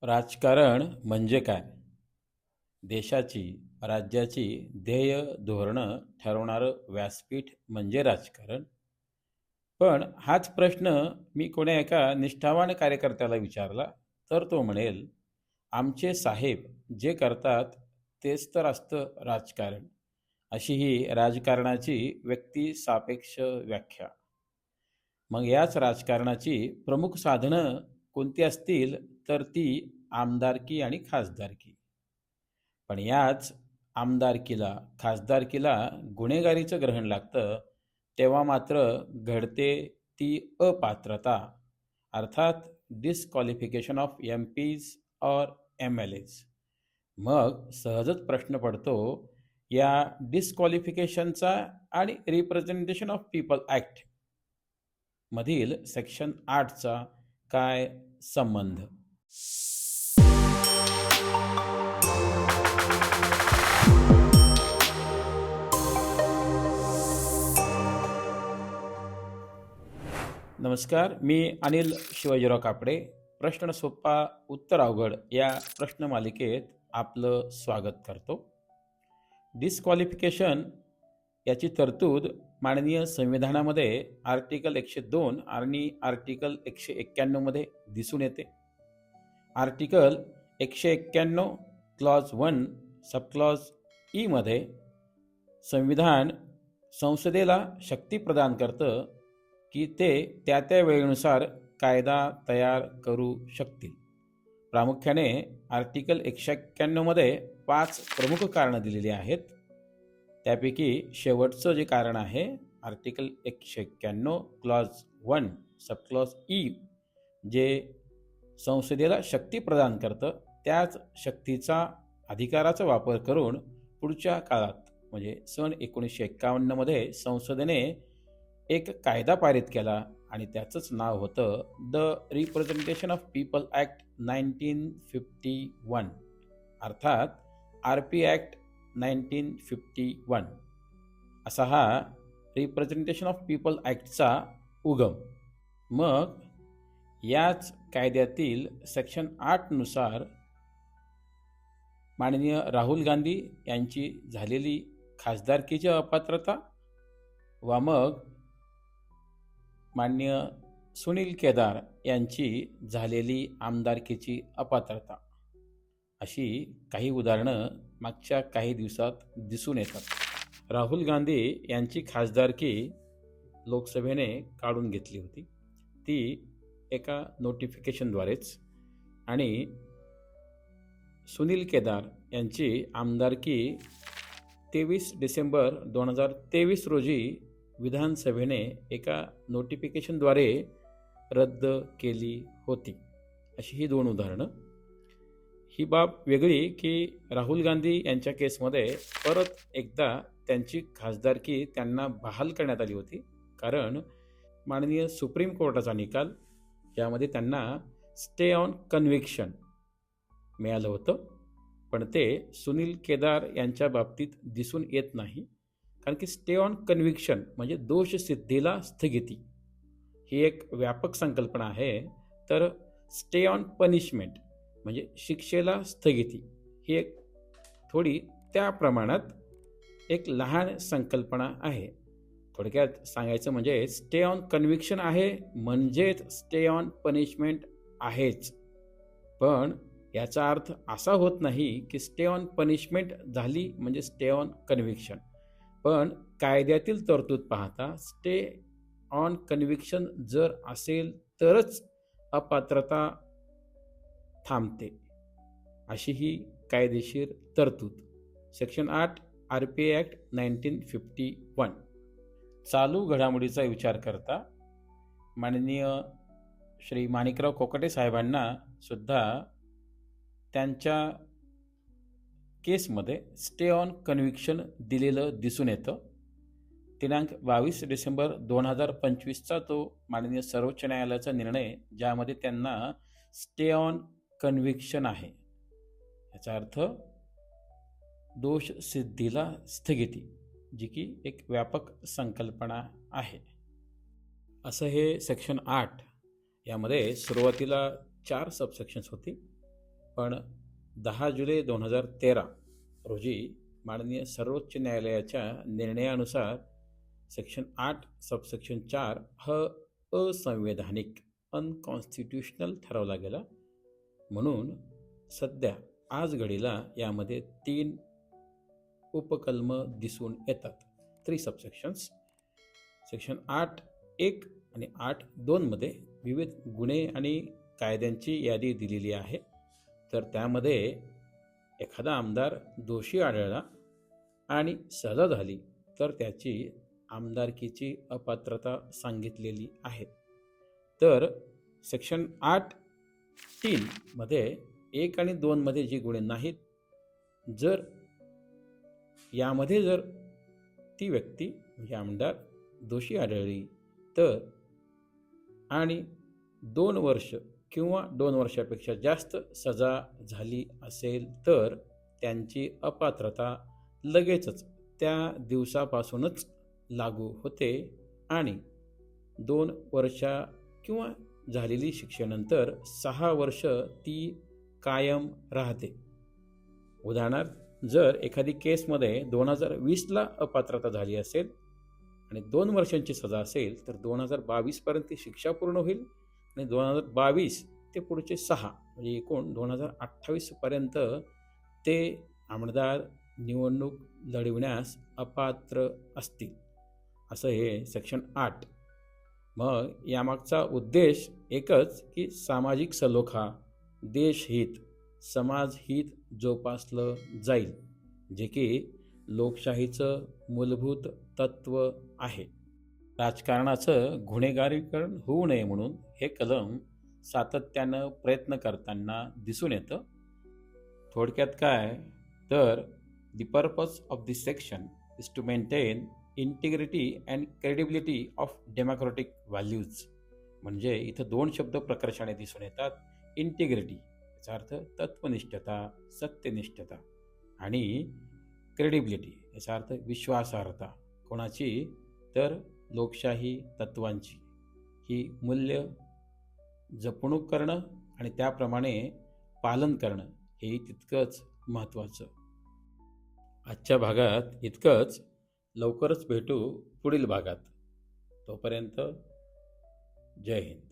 राजकारण म्हणजे काय? देशाची, राज्याची ध्येय धोरणं ठरवणारं व्यासपीठ म्हणजे राजकारण. पण हाच प्रश्न मी कोण्या एका निष्ठावान कार्यकर्त्याला विचारला, तर तो म्हणेल, आमचे साहेब जे करतात तेच तर असतं राजकारण. अशी ही राजकारणाची व्यक्तिसापेक्ष व्याख्या. मग याच राजकारणाची प्रमुख साधनं कोणती असतील, तर ती आमदारकी आणि खासदारकी. पण याच आमदारकीला, खासदारकीला गुन्हेगारीचं ग्रहण लागतं, तेव्हा मात्र घडते ती अपात्रता, अर्थात डिस्क्वालिफिकेशन ऑफ एम-पीज और एम-एल-एज. मग सहजच प्रश्न पडतो, या डिस्क्वालिफिकेशनचा आणि रिप्रेझेंटेशन ऑफ पीपल ॲक्ट मधील सेक्शन 8चा काय संबंध? नमस्कार, मी अनिल शिवाजीराव कापडे. प्रश्न सोपा उत्तर अवघड या प्रश्नमालिकेत आपलं स्वागत करतो. डिस्क्वालिफिकेशन याची तरतूद माननीय संविधानामध्ये आर्टिकल 102 आणि आर्टिकल 191 मध्ये दिसून येते. आर्टिकल 191 क्लॉज 1 सबक्लॉज ई मध्ये संविधान संसदेला शक्ती प्रदान करतं की ते त्या त्या वेळेनुसार कायदा तयार करू शकतील. प्रामुख्याने आर्टिकल 191 मध्ये 5 प्रमुख कारणं दिलेली आहेत. त्यापैकी शेवटचं जे कारण आहे आर्टिकल 191 क्लॉज 1 सबक्लॉज ई, जे संसदेला शक्ती प्रदान करतं, त्याच शक्तीचा अधिकाराचा वापर करून पुढच्या काळात म्हणजे सन 1951 मध्ये संसदेने एक कायदा पारित केला आणि त्याचंच नाव होतं the representation of people act 1951, अर्थात RP ॲक्ट 1951. असा हा रिप्रेझेंटेशन ऑफ पीपल ॲक्टचा उगम. मग याच कायद्यातील सेक्शन 8 नुसार माननीय राहुल गांधी यांची झालेली खासदारकीची अपात्रता व मग माननीय सुनील केदार यांची झालेली आमदारकीची अपात्रता, अशी काही उदाहरणं मागच्या काही दिवसात दिसून येतात. राहुल गांधी यांची खासदारकी लोकसभेने काढून घेतली होती, ती एका नोटिफिकेशनद्वारेच. आणि सुनील केदार यांची आमदारकी 23 डिसेंबर 2023 रोजी विधानसभेने एका नोटिफिकेशनद्वारे रद्द केली होती. अशी ही 2 उदाहरणं. ही बाब वेगळी की राहुल गांधी यांच्या केसमध्ये परत एकदा त्यांची खासदारकी त्यांना बहाल करण्यात आली होती, कारण माननीय सुप्रीम कोर्टाचा निकाल यामध्ये त्यांना स्टे ऑन कन्व्हिक्शन मिळालं होतं. पण ते सुनील केदार यांच्या बाबतीत दिसून येत नाही, कारण की स्टे ऑन कन्व्हिक्शन म्हणजे दोषसिद्धीला स्थगिती ही एक व्यापक संकल्पना आहे, तर स्टे ऑन पनिशमेंट म्हणजे शिक्षेला स्थगिती ही एक थोडी त्या प्रमाणात एक लहान संकल्पना आहे. थोडक्यात सांगायचं म्हणजे स्टे ऑन कन्व्हिक्शन आहे म्हणजेच स्टे ऑन पनिशमेंट आहेच. पण याचा अर्थ असा होत नाही की स्टे ऑन पनिशमेंट झाली म्हणजे स्टे ऑन कन्व्हिक्शन. पण कायद्यातील तरतूद पाहता स्टे ऑन कन्व्हिक्शन जर असेल तरच अपात्रता थांबते, अशी ही कायदेशीर तरतूद. Section 8 RP act 1951. चालू घडामोडीचा विचार करता माननीय श्री माणिकराव कोकाटे साहेबांना सुद्धा त्यांच्या केसमध्ये स्टे ऑन कन्व्हिक्शन दिलेलं दिसून येतं. दिनांक 22 डिसेंबर 2025चा तो माननीय सर्वोच्च न्यायालयाचा निर्णय, ज्यामध्ये त्यांना स्टे ऑन कन्व्हिक्शन आहे. याचा अर्थ दोषसिद्धीला स्थगिती, जी की एक व्यापक संकल्पना आहे. असं हे सेक्शन 8 यामध्ये सुरुवातीला 4 सबसेक्शन्स होती. पण 10 जुलै 2013 रोजी माननीय सर्वोच्च न्यायालयाच्या निर्णयानुसार सेक्शन 8 सबसेक्शन 4 हा असंवैधानिक अनकॉन्स्टिट्युशनल ठरवला गेला. म्हणून सध्या आज घडीला यामध्ये 3 उपकलम दिसून येतात. 3 सबसेक्शन्स. सेक्शन 8.1 आणि 8.2 मध्ये विविध गुन्हे आणि कायद्यांची यादी दिलेली आहे. तर त्यामध्ये एखादा आमदार दोषी आढळला आणि सजा झाली तर त्याची आमदारकीची अपात्रता सांगितलेली आहे. तर सेक्शन 8.3 मध्ये 1 आणि 2 मध्ये जी गुन्हे नाहीत, जर यामध्ये जर ती व्यक्ती म्हणजे आमदार दोषी आढळली तर आणि 2 वर्ष किंवा 2 वर्षापेक्षा जास्त सजा झाली असेल तर त्यांची अपात्रता लगेचच त्या दिवसापासूनच लागू होते आणि 2 वर्षा किंवा झालेली शिक्षेनंतर 6 वर्ष ती कायम राहते. उदाहरणार्थ, जर एखादी केसमध्ये 2020ला अपात्रता झाली असेल आणि 2 वर्षांची सजा असेल तर 2022 पर्यंत शिक्षा पूर्ण होईल आणि 2022 ते पुढचे 6 म्हणजे एकूण 2028 पर्यंत ते आमदार निवडणूक लढविण्यास अपात्र असतील. असं हे सेक्शन 8. मग यामागचा उद्देश एकच की सामाजिक सलोखा, देशहित, समाजहित जोपासलं जाईल, जे की लोकशाहीचं मूलभूत तत्व आहे. राजकारणाचं गुन्हेगारीकरण होऊ नये म्हणून हे कलम सातत्यानं प्रयत्न करताना दिसून येतं. थोडक्यात काय तर the purpose of this section is to maintain integrity and credibility of democratic values. म्हणजे इथं 2 शब्द प्रकर्षाने दिसून येतात. इंटिग्रिटी याचा अर्थ तत्वनिष्ठता, सत्यनिष्ठता, आणि क्रेडिबिलिटी याचा अर्थ विश्वासार्हता. कोणाची तर लोकशाही तत्वांची. ही मूल्य जपणूक करणं आणि त्याप्रमाणे पालन करणं हेही तितकंच महत्त्वाचं. आजच्या भागात इतकंच. लवकरच भेटू पुढील भागात. तोपर्यंत जय हिंद.